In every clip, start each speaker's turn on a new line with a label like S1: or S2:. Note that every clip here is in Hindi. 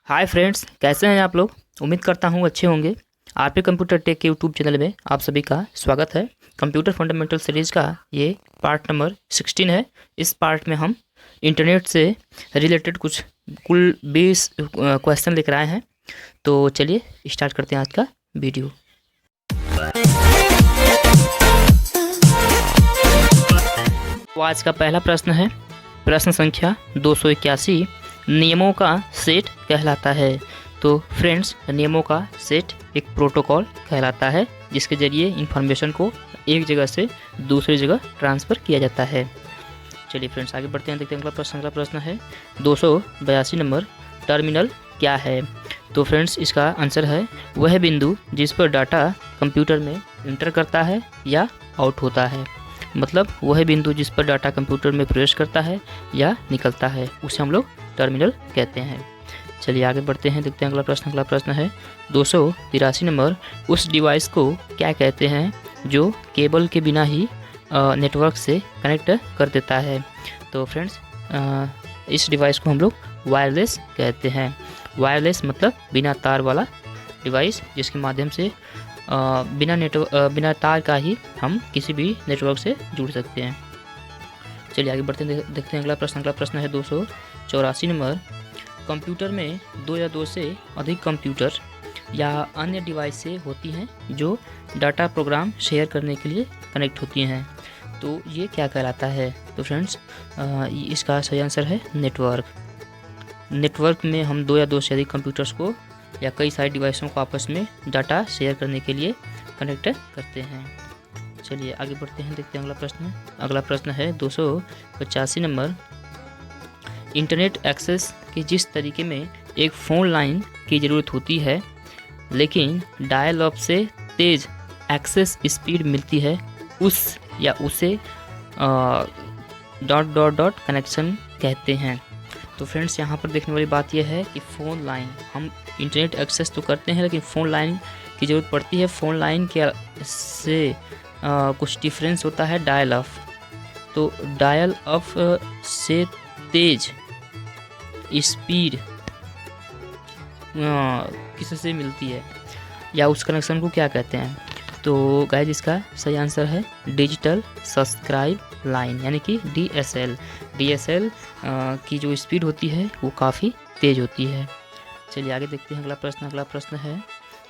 S1: हाय फ्रेंड्स, कैसे हैं आप लोग। उम्मीद करता हूँ अच्छे होंगे। आरपी कंप्यूटर टेक के यूट्यूब चैनल में आप सभी का स्वागत है। कंप्यूटर फंडामेंटल सीरीज़ का ये पार्ट नंबर 16 है। इस पार्ट में हम इंटरनेट से रिलेटेड कुछ कुल 20 क्वेश्चन लेकर आए हैं। तो चलिए स्टार्ट करते हैं आज का वीडियो। तो आज का पहला प्रश्न है, प्रश्न संख्या 281, नियमों का सेट कहलाता है। तो फ्रेंड्स, नियमों का सेट एक प्रोटोकॉल कहलाता है जिसके जरिए इंफॉर्मेशन को एक जगह से दूसरी जगह ट्रांसफ़र किया जाता है। चलिए फ्रेंड्स आगे बढ़ते हैं, देखते हैं अगला प्रश्न है 282 नंबर, टर्मिनल क्या है। तो फ्रेंड्स इसका आंसर है वह बिंदु जिस पर डाटा कंप्यूटर में इंटर करता है या आउट होता है। मतलब वह बिंदु जिस पर डाटा कंप्यूटर में प्रवेश करता है या निकलता है उसे हम लोग टर्मिनल कहते हैं। चलिए आगे बढ़ते हैं, देखते हैं अगला प्रश्न है 283 नंबर, उस डिवाइस को क्या कहते हैं जो केबल के बिना ही नेटवर्क से कनेक्ट कर देता है। तो फ्रेंड्स इस डिवाइस को हम लोग वायरलेस कहते हैं। वायरलेस मतलब बिना तार वाला डिवाइस, जिसके माध्यम से बिना तार का ही हम किसी भी नेटवर्क से जुड़ सकते हैं। चलिए आगे बढ़ते हैं, देखते हैं अगला प्रश्न है 284 नंबर, कंप्यूटर में दो या दो से अधिक कंप्यूटर या अन्य डिवाइस से होती हैं जो डाटा प्रोग्राम शेयर करने के लिए कनेक्ट होती हैं। तो ये क्या कहलाता है। तो फ्रेंड्स इसका सही आंसर है नेटवर्क। नेटवर्क में हम दो या दो से अधिक कंप्यूटर्स को या कई सारे डिवाइसों को आपस में डाटा शेयर करने के लिए कनेक्ट करते हैं। चलिए आगे बढ़ते हैं, देखते हैं अगला प्रश्न है 285 नंबर, इंटरनेट एक्सेस के जिस तरीके में एक फ़ोन लाइन की ज़रूरत होती है लेकिन डायल अप से तेज़ एक्सेस स्पीड मिलती है उसे डॉट कनेक्शन कहते हैं। तो फ्रेंड्स यहाँ पर देखने वाली बात यह है कि फ़ोन लाइन, हम इंटरनेट एक्सेस तो करते हैं लेकिन फ़ोन लाइन की ज़रूरत पड़ती है। फ़ोन लाइन के से कुछ डिफरेंस होता है डायल अप। तो डायल अप से तेज़ स्पीड किससे मिलती है या उस कनेक्शन को क्या कहते हैं। तो गाइस इसका सही आंसर है डिजिटल सब्सक्राइब लाइन, यानी कि DSL। DSL की जो स्पीड होती है वो काफ़ी तेज़ होती है। चलिए आगे देखते हैं अगला प्रश्न है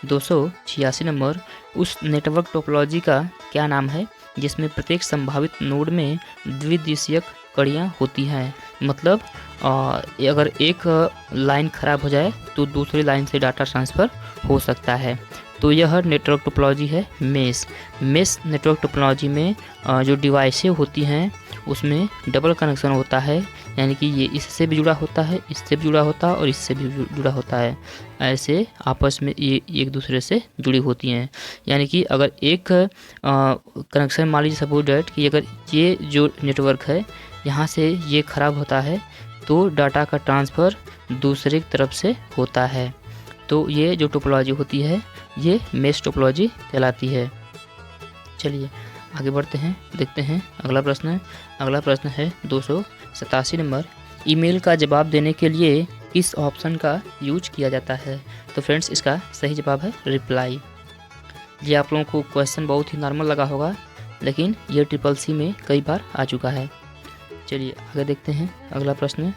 S1: 286 नंबर, उस नेटवर्क टोपोलॉजी का क्या नाम है जिसमें प्रत्येक संभावित नोड में द्विदिशीयक कड़ियाँ होती हैं। मतलब अगर एक लाइन ख़राब हो जाए तो दूसरी लाइन से डाटा ट्रांसफ़र हो सकता है। तो यह नेटवर्क टोपोलॉजी है मेश नेटवर्क टोपोलॉजी में जो डिवाइसें होती हैं उसमें डबल कनेक्शन होता है, यानी कि ये इससे भी जुड़ा होता है, इससे भी जुड़ा होता है और इससे भी जुड़ा होता है। ऐसे आपस में ये एक दूसरे से जुड़ी होती हैं। यानी कि अगर एक कनेक्शन मान लीजिए सपोज डैट कि अगर ये जो नेटवर्क है यहाँ से ये ख़राब होता है तो डाटा का ट्रांसफ़र दूसरे की तरफ से होता है। तो ये जो टोपोलॉजी होती है ये मेश टोपोलॉजी कहलाती है। चलिए आगे बढ़ते हैं, देखते हैं अगला प्रश्न है 287 नंबर, ईमेल का जवाब देने के लिए किस ऑप्शन का यूज किया जाता है। तो फ्रेंड्स इसका सही जवाब है रिप्लाई। ये आप लोगों को क्वेश्चन बहुत ही नॉर्मल लगा होगा लेकिन ये CCC में कई बार आ चुका है। चलिए आगे देखते हैं अगला प्रश्न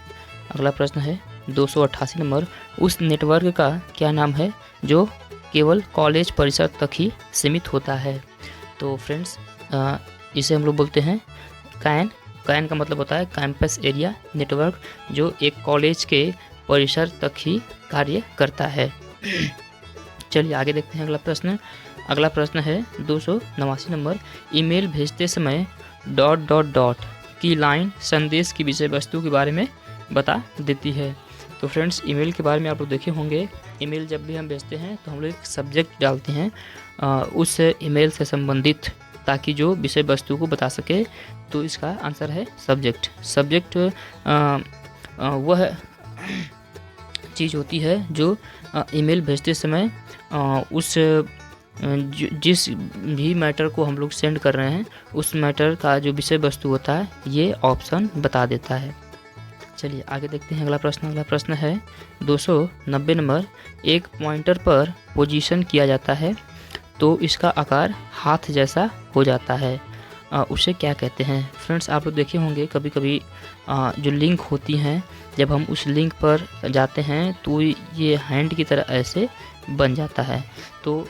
S1: है 288 नंबर, उस नेटवर्क का क्या नाम है जो केवल कॉलेज परिसर तक ही सीमित होता है। तो फ्रेंड्स इसे हम लोग बोलते हैं कैन का मतलब होता है कैंपस एरिया नेटवर्क, जो एक कॉलेज के परिसर तक ही कार्य करता है। चलिए आगे देखते हैं अगला प्रश्न है 289 नंबर, ईमेल भेजते समय ... की लाइन संदेश की विषय वस्तु के बारे में बता देती है। तो फ्रेंड्स ईमेल के बारे में आप लोग देखे होंगे, ईमेल जब भी हम भेजते हैं तो हम लोग एक सब्जेक्ट डालते हैं उस ईमेल से संबंधित, ताकि जो विषय वस्तु को बता सके। तो इसका आंसर है सब्जेक्ट वह चीज़ होती है जो ईमेल भेजते समय उस जिस भी मैटर को हम लोग सेंड कर रहे हैं उस मैटर का जो विषय वस्तु होता है ये ऑप्शन बता देता है। चलिए आगे देखते हैं अगला प्रश्न है 290 नंबर। एक पॉइंटर पर पोजीशन किया जाता है तो इसका आकार हाथ जैसा हो जाता है, उसे क्या कहते हैं? फ्रेंड्स, आप लोग देखे होंगे कभी कभी जो लिंक होती हैं, जब हम उस लिंक पर जाते हैं तो ये हैंड की तरह ऐसे बन जाता है। तो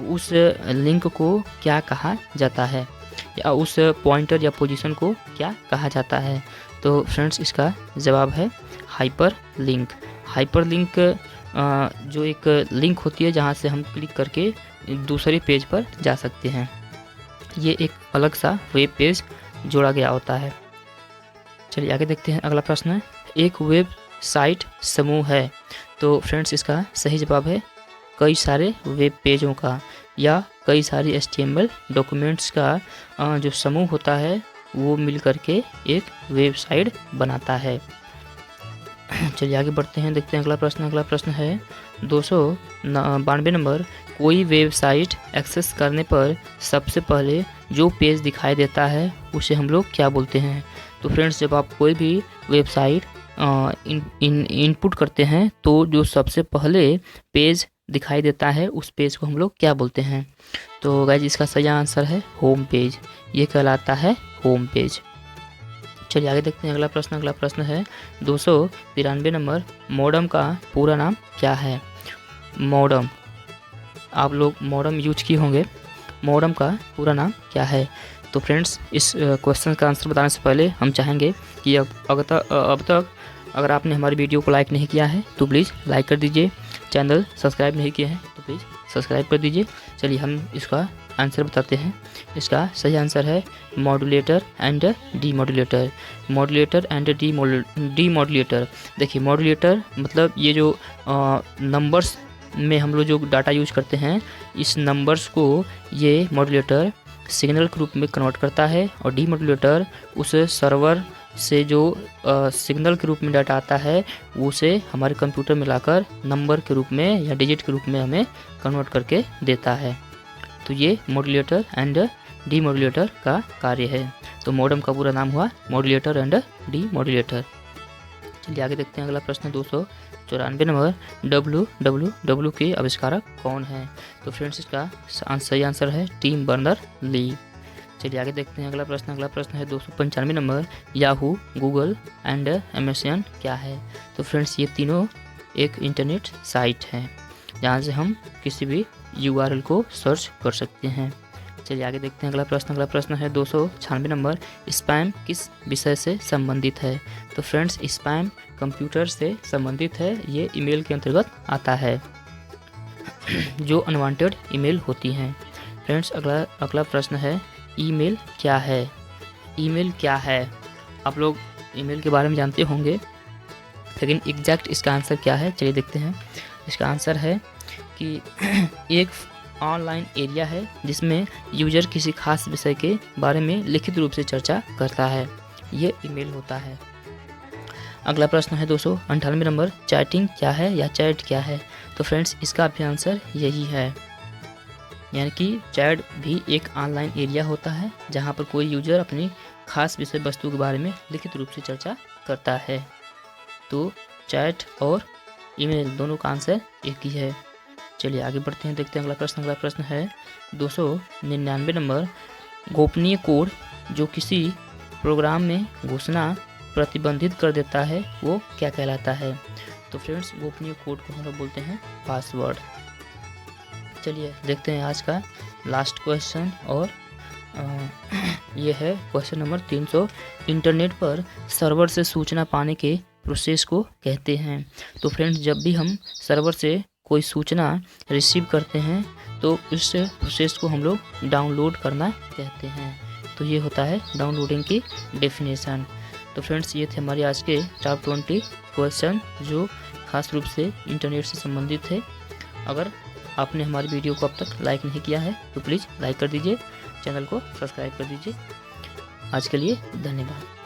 S1: उस लिंक को क्या कहा जाता है, या उस पॉइंटर या पोजीशन को क्या कहा जाता है? तो फ्रेंड्स, इसका जवाब है हाइपर लिंक। हाइपर लिंक जो एक लिंक होती है जहाँ से हम क्लिक करके दूसरे पेज पर जा सकते हैं। ये एक अलग सा वेब पेज जोड़ा गया होता है। चलिए आगे देखते हैं अगला प्रश्न है, एक वेब साइट समूह है। तो फ्रेंड्स, इसका सही जवाब है कई सारे वेब पेजों का या कई सारी HTML डॉक्यूमेंट्स का जो समूह होता है वो मिल करके एक वेबसाइट बनाता है। चलिए आगे बढ़ते हैं, देखते हैं अगला प्रश्न है 292 नंबर। कोई वेबसाइट एक्सेस करने पर सबसे पहले जो पेज दिखाई देता है उसे हम लोग क्या बोलते हैं? तो फ्रेंड्स, जब आप कोई भी वेबसाइट इनपुट करते हैं तो जो सबसे पहले पेज दिखाई देता है उस पेज को हम लोग क्या बोलते हैं? तो गाइस, इसका सही आंसर है होम पेज। ये कहलाता है होम पेज। चलिए आगे देखते हैं अगला प्रश्न है 293 नंबर। मॉडम का पूरा नाम क्या है? मॉडम, आप लोग मॉडम यूज किए होंगे। मॉडम का पूरा नाम क्या है? तो फ्रेंड्स, इस क्वेश्चन का आंसर बताने से पहले हम चाहेंगे कि अब तक अगर आपने हमारी वीडियो को लाइक नहीं किया है तो प्लीज़ लाइक कर दीजिए। चैनल सब्सक्राइब नहीं किए हैं तो प्लीज़ सब्सक्राइब कर दीजिए। चलिए हम इसका आंसर बताते हैं। इसका सही आंसर है modulator and demodulator. Modulator and demodulator. देखिए, मॉड्यूलेटर मतलब ये जो नंबर्स में हम लोग जो डाटा यूज करते हैं, इस नंबर्स को ये मॉड्यूलेटर सिग्नल के रूप में कन्वर्ट करता है, और डीमॉड्यूलेटर उस सर्वर से जो सिग्नल के रूप में डाटा आता है उसे हमारे कंप्यूटर में लाकर नंबर के रूप में या डिजिट के रूप में हमें कन्वर्ट करके देता है। तो ये मॉड्यूलेटर एंड डीमॉड्यूलेटर का कार्य है। तो मॉडम का पूरा नाम हुआ मॉड्यूलेटर एंड डीमॉड्यूलेटर। चलिए आगे देखते हैं अगला प्रश्न 294 नंबर। WWW के आविष्कारक कौन है? तो फ्रेंड्स, इसका सही आंसर है टिम बर्नर ली। चलिए आगे देखते हैं अगला प्रश्न है 295 number. Yahoo, Google and Amazon क्या है? तो फ्रेंड्स, ये तीनों एक इंटरनेट साइट है जहाँ से हम किसी भी URL को सर्च कर सकते हैं। चलिए आगे देखते हैं अगला प्रश्न है 296 नंबर। स्पैम किस विषय से संबंधित है? तो फ्रेंड्स, स्पैम कंप्यूटर से संबंधित है। ये ईमेल के अंतर्गत आता है जो अनवांटेड ईमेल होती हैं। फ्रेंड्स, अगला प्रश्न है ईमेल क्या है? ईमेल क्या है? आप लोग ईमेल के बारे में जानते होंगे, लेकिन एग्जैक्ट इसका आंसर क्या है? चलिए देखते हैं। इसका आंसर है कि एक ऑनलाइन एरिया है जिसमें यूजर किसी खास विषय के बारे में लिखित रूप से चर्चा करता है, ये ईमेल होता है। अगला प्रश्न है 298 नंबर। चैटिंग क्या है या चैट क्या है? तो फ्रेंड्स, इसका भी आंसर यही है, यानी कि चैट भी एक ऑनलाइन एरिया होता है जहां पर कोई यूजर अपनी खास विषय वस्तु के बारे में लिखित रूप से चर्चा करता है। तो चैट और ईमेल दोनों का आंसर एक ही है। चलिए आगे बढ़ते हैं, देखते हैं अगला प्रश्न है 299 नंबर। गोपनीय कोड जो किसी प्रोग्राम में घुसना प्रतिबंधित कर देता है वो क्या कहलाता है? तो फ्रेंड्स, गोपनीय कोड को हम लोग बोलते हैं पासवर्ड। चलिए देखते हैं आज का लास्ट क्वेश्चन, और ये है क्वेश्चन नंबर 300। इंटरनेट पर सर्वर से सूचना पाने के प्रोसेस को कहते हैं। तो फ्रेंड्स, जब भी हम सर्वर से कोई सूचना रिसीव करते हैं तो उस प्रोसेस को हम लोग डाउनलोड करना कहते हैं। तो ये होता है डाउनलोडिंग की डेफिनेशन। तो फ्रेंड्स, ये थे हमारे आज के टॉप 20 क्वेश्चन जो खास रूप से इंटरनेट से संबंधित थे। अगर आपने हमारी वीडियो को अब तक लाइक नहीं किया है तो प्लीज़ लाइक कर दीजिए, चैनल को सब्सक्राइब कर दीजिए। आज के लिए धन्यवाद।